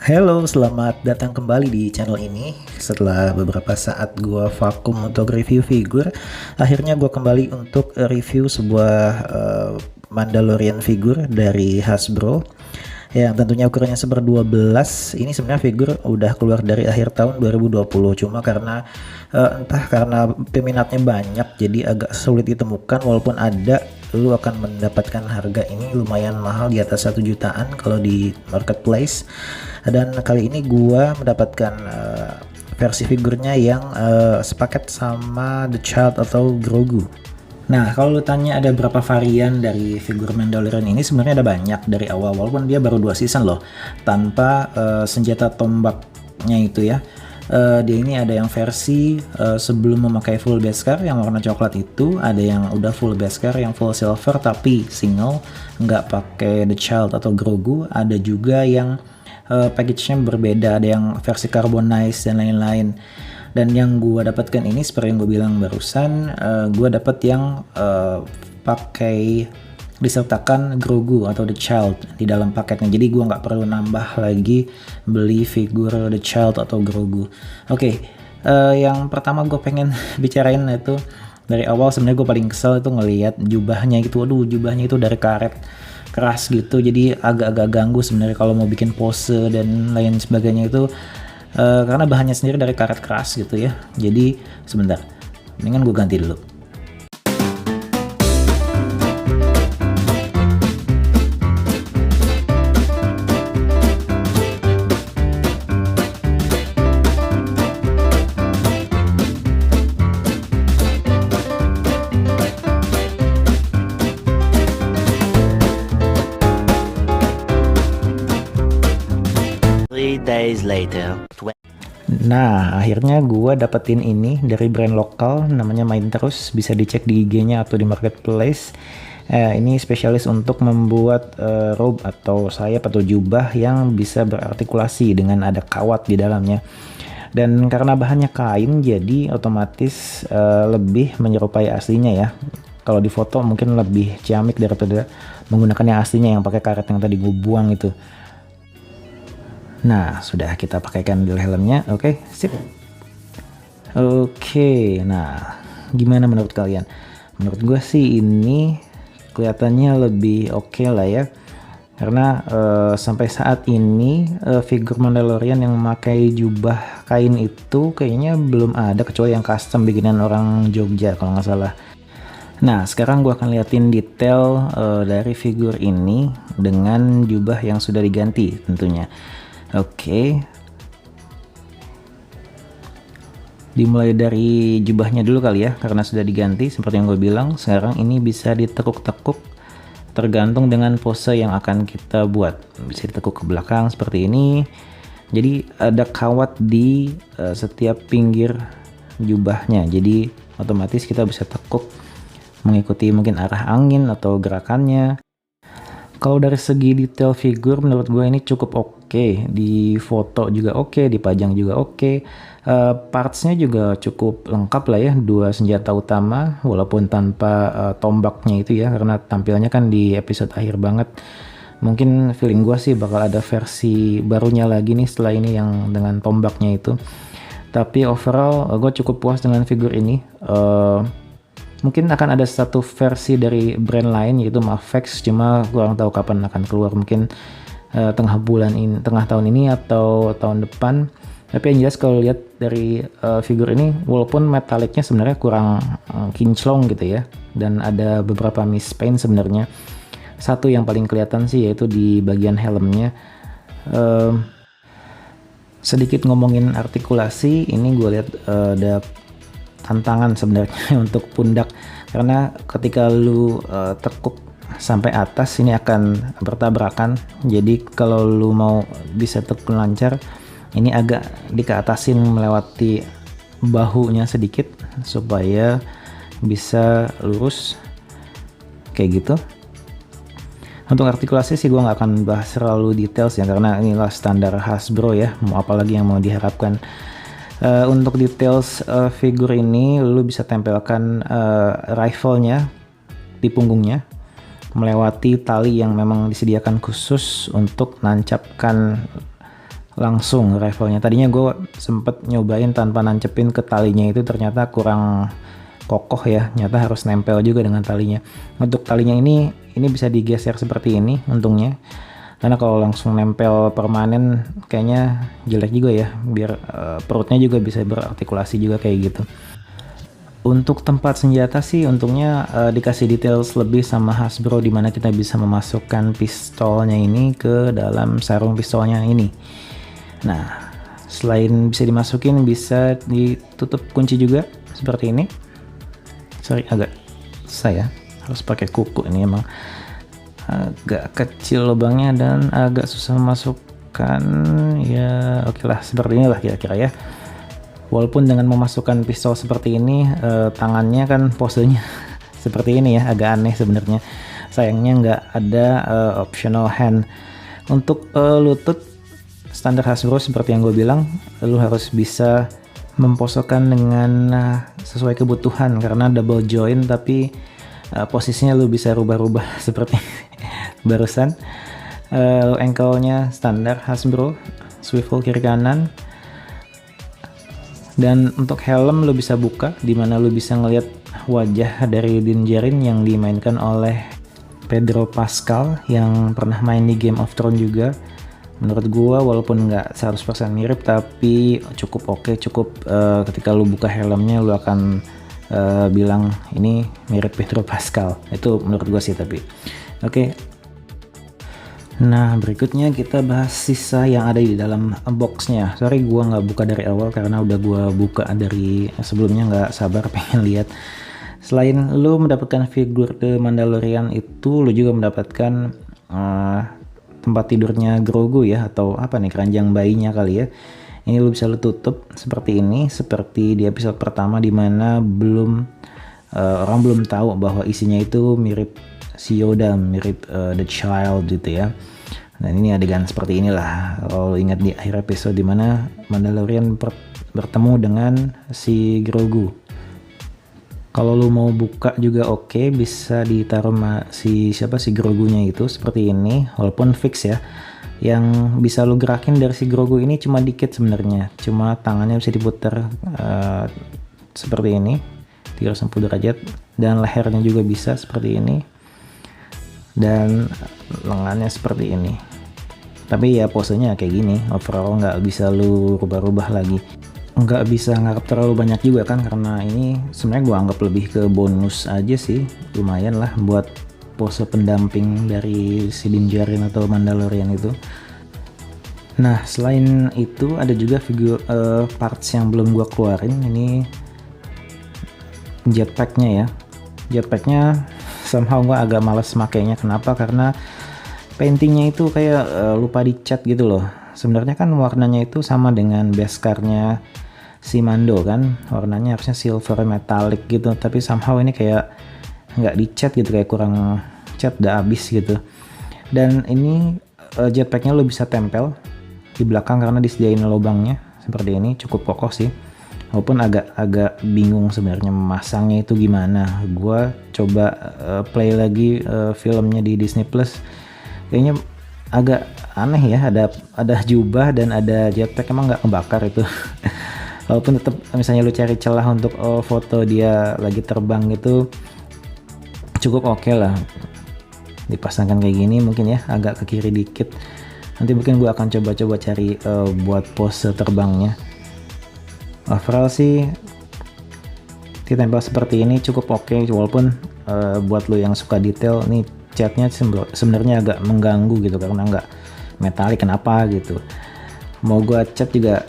Halo, selamat datang kembali di channel ini. Setelah beberapa saat gua vakum untuk review figur, akhirnya gua kembali untuk review sebuah Mandalorian figur dari Hasbro yang tentunya ukurannya 1/12. Ini sebenarnya figur udah keluar dari akhir tahun 2020, cuma karena entah karena peminatnya banyak jadi agak sulit ditemukan. Walaupun ada, lu akan mendapatkan harga ini lumayan mahal, di atas 1 jutaan kalau di marketplace. Dan kali ini gua mendapatkan versi figurnya yang sepaket sama The Child atau Grogu. Nah, kalau lu tanya ada berapa varian dari figur Mandalorian ini, sebenarnya ada banyak dari awal, walaupun dia baru 2 season loh, tanpa senjata tombaknya itu ya. Dia ini ada yang versi sebelum memakai full beskar yang warna coklat itu, ada yang udah full beskar yang full silver tapi single, nggak pakai The Child atau Grogu, ada juga yang package-nya berbeda, ada yang versi carbonize dan lain-lain. Dan yang gue dapatkan ini seperti yang gue bilang barusan, gue dapat yang pakai disertakan Grogu atau The Child di dalam paketnya, jadi gue nggak perlu nambah lagi beli figur The Child atau Grogu. Oke, yang pertama gue pengen bicarain itu dari awal. Sebenarnya gue paling kesel itu ngelihat jubahnya gitu. Aduh, jubahnya itu dari karet keras gitu, jadi agak-agak ganggu sebenarnya kalau mau bikin pose dan lain sebagainya itu. Karena bahannya sendiri dari karet keras gitu ya. Jadi sebentar, mendingan gue ganti dulu. Days later. Nah, akhirnya gue dapetin ini dari brand lokal namanya Main Terus, bisa dicek di IG-nya atau di marketplace. Ini spesialis untuk membuat robe atau sayap atau jubah yang bisa berartikulasi dengan ada kawat di dalamnya. Dan karena bahannya kain, jadi otomatis lebih menyerupai aslinya ya. Kalau di foto mungkin lebih ciamik daripada menggunakan yang aslinya yang pakai karet yang tadi gue buang itu. Nah, sudah kita pakaikan dulu helmnya. Oke, sip. Oke, nah gimana menurut kalian? Menurut gue sih ini kelihatannya lebih oke lah ya. Karena sampai saat ini figur Mandalorian yang memakai jubah kain itu kayaknya belum ada, kecuali yang custom bikinan orang Jogja kalau nggak salah. Nah, sekarang gue akan liatin detail dari figur ini dengan jubah yang sudah diganti tentunya. Oke, dimulai dari jubahnya dulu kali ya, karena sudah diganti seperti yang gue bilang. Sekarang ini bisa ditekuk-tekuk tergantung dengan pose yang akan kita buat. Bisa ditekuk ke belakang seperti ini. Jadi ada kawat di setiap pinggir jubahnya, jadi otomatis kita bisa tekuk mengikuti mungkin arah angin atau gerakannya. Kalau dari segi detail figur menurut gue ini cukup oke. Di foto juga oke, dipajang juga oke. Partsnya juga cukup lengkap lah ya, 2 senjata utama walaupun tanpa tombaknya itu ya, karena tampilnya kan di episode akhir banget. Mungkin feeling gue sih bakal ada versi barunya lagi nih setelah ini yang dengan tombaknya itu. Tapi overall gue cukup puas dengan figur ini. Mungkin akan ada satu versi dari brand lain yaitu Mafex, cuma kurang tahu kapan akan keluar, mungkin tengah tahun ini atau tahun depan. Tapi yang jelas kalau lihat dari figur ini, walaupun metaliknya sebenarnya kurang kinclong gitu ya, dan ada beberapa mispaint sebenarnya. Satu yang paling kelihatan sih yaitu di bagian helmnya. Sedikit ngomongin artikulasi, ini gue lihat ada tantangan sebenarnya untuk pundak, karena ketika lu tekuk sampai atas ini akan bertabrakan. Jadi kalau lu mau bisa tekuk lancar, ini agak dikeatasin melewati bahunya sedikit supaya bisa lurus kayak gitu. Untuk artikulasi sih gue nggak akan bahas terlalu details ya, karena inilah standar Hasbro ya, mau apalagi yang mau diharapkan. Untuk details figur ini, lu bisa tempelkan rifle-nya di punggungnya melewati tali yang memang disediakan khusus untuk nancapkan langsung levelnya. Tadinya gue sempet nyobain tanpa nancepin ke talinya, itu ternyata kurang kokoh ya, ternyata harus nempel juga dengan talinya. Untuk talinya ini bisa digeser seperti ini untungnya, karena kalau langsung nempel permanen kayaknya jelek juga ya, biar perutnya juga bisa berartikulasi juga kayak gitu. Untuk tempat senjata sih untungnya dikasih details lebih sama Hasbro, dimana kita bisa memasukkan pistolnya ini ke dalam sarung pistolnya ini. Nah, selain bisa dimasukin, bisa ditutup kunci juga seperti ini. Sorry, agak saya harus pakai kuku, ini emang agak kecil lubangnya dan agak susah memasukkan ya. Oke lah, seperti inilah kira-kira ya. Walaupun dengan memasukkan pistol seperti ini, tangannya kan posenya seperti ini ya, agak aneh sebenarnya. Sayangnya nggak ada optional hand. Untuk lutut standar Hasbro seperti yang gue bilang, lu harus bisa memposokkan dengan sesuai kebutuhan, karena double joint tapi posisinya lu bisa rubah-rubah seperti barusan. Ankle-nya standar Hasbro, swivel kiri kanan. Dan untuk helm lu bisa buka, dimana lu bisa ngelihat wajah dari Din Djarin yang dimainkan oleh Pedro Pascal yang pernah main di Game of Thrones juga. Menurut gua walaupun nggak 100% mirip, tapi cukup oke, cukup ketika lu buka helmnya lu akan bilang ini mirip Pedro Pascal. Itu menurut gua sih, tapi oke. Nah, berikutnya kita bahas sisa yang ada di dalam boxnya. Sorry gua nggak buka dari awal karena udah gua buka dari sebelumnya, nggak sabar pengen lihat. Selain lu mendapatkan figur The Mandalorian itu, lu juga mendapatkan tempat tidurnya Grogu ya, atau apa nih, keranjang bayinya kali ya. Ini lu bisa lu tutup seperti ini, seperti di episode pertama, dimana orang belum tahu bahwa isinya itu mirip si Yoda, mirip The Child gitu ya. Dan ini adegan seperti inilah, kalau ingat di akhir episode dimana Mandalorian bertemu dengan si Grogu. Kalau lu mau buka juga oke, bisa ditaruh si Grogunya itu seperti ini, walaupun fix ya. Yang bisa lu gerakin dari si Grogu ini cuma dikit sebenarnya, cuma tangannya bisa diputar seperti ini 360 derajat, dan lehernya juga bisa seperti ini, dan lengannya seperti ini. Tapi ya posenya kayak gini, overall nggak bisa lu rubah-rubah lagi, nggak bisa ngarep terlalu banyak juga kan, karena ini sebenarnya gua anggap lebih ke bonus aja sih. Lumayan lah buat pose pendamping dari si Din Djarin atau Mandalorian itu. Nah, selain itu ada juga figur parts yang belum gua keluarin. Ini jetpacknya ya. Jetpacknya somehow gue agak males makainya. Kenapa? Karena paintingnya itu kayak lupa dicat gitu loh. Sebenarnya kan warnanya itu sama dengan Beskar-nya si Mando kan, warnanya harusnya silver metallic gitu, tapi somehow ini kayak nggak dicat gitu, kayak kurang cat, udah habis gitu. Dan ini jetpacknya lo bisa tempel di belakang karena disediain lubangnya seperti ini, cukup kokoh sih. Walaupun agak bingung sebenarnya memasangnya itu gimana. Gua coba play lagi filmnya di Disney Plus. Kayaknya agak aneh ya, ada jubah dan ada jetpack, emang nggak kebakar itu. Walaupun tetap misalnya lu cari celah untuk foto dia lagi terbang gitu, cukup oke lah. Dipasangkan kayak gini mungkin ya, agak ke kiri dikit. Nanti mungkin gua akan coba-coba cari buat pose terbangnya. Overall sih ditempel seperti ini cukup oke, walaupun buat lo yang suka detail nih, catnya sebenarnya agak mengganggu gitu karena nggak metalik, kenapa gitu. Mau gua cat juga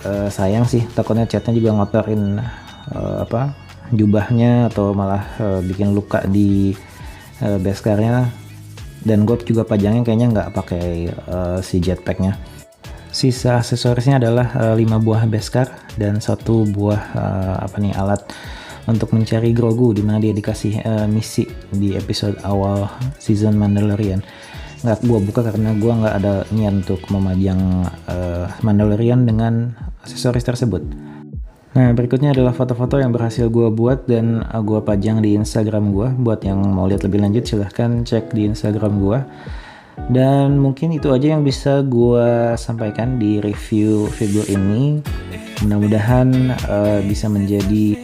sayang sih, takutnya catnya juga ngotorin jubahnya atau malah bikin luka di Beskarnya. Dan gue juga pajangnya kayaknya nggak pakai si jetpacknya. Sisa aksesorisnya adalah 5 buah Beskar dan 1 buah alat untuk mencari Grogu, dimana dia dikasih misi di episode awal season Mandalorian. Nggak gua buka karena gua nggak ada niat untuk memajang Mandalorian dengan aksesoris tersebut. Nah, berikutnya adalah foto-foto yang berhasil gua buat dan gua pajang di Instagram gua. Buat yang mau lihat lebih lanjut silahkan cek di Instagram gua. Dan mungkin itu aja yang bisa gue sampaikan di review figur ini. Mudah-mudahan bisa menjadi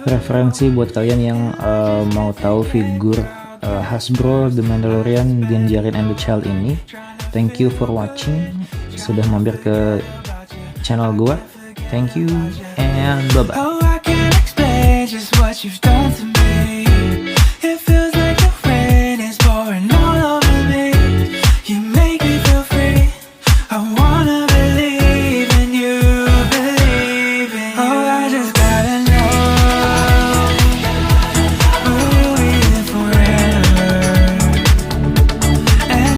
referensi buat kalian yang mau tahu figur Hasbro The Mandalorian, Din Djarin and the Child ini. Thank you for watching, sudah mampir ke channel gue. Thank you and bye-bye.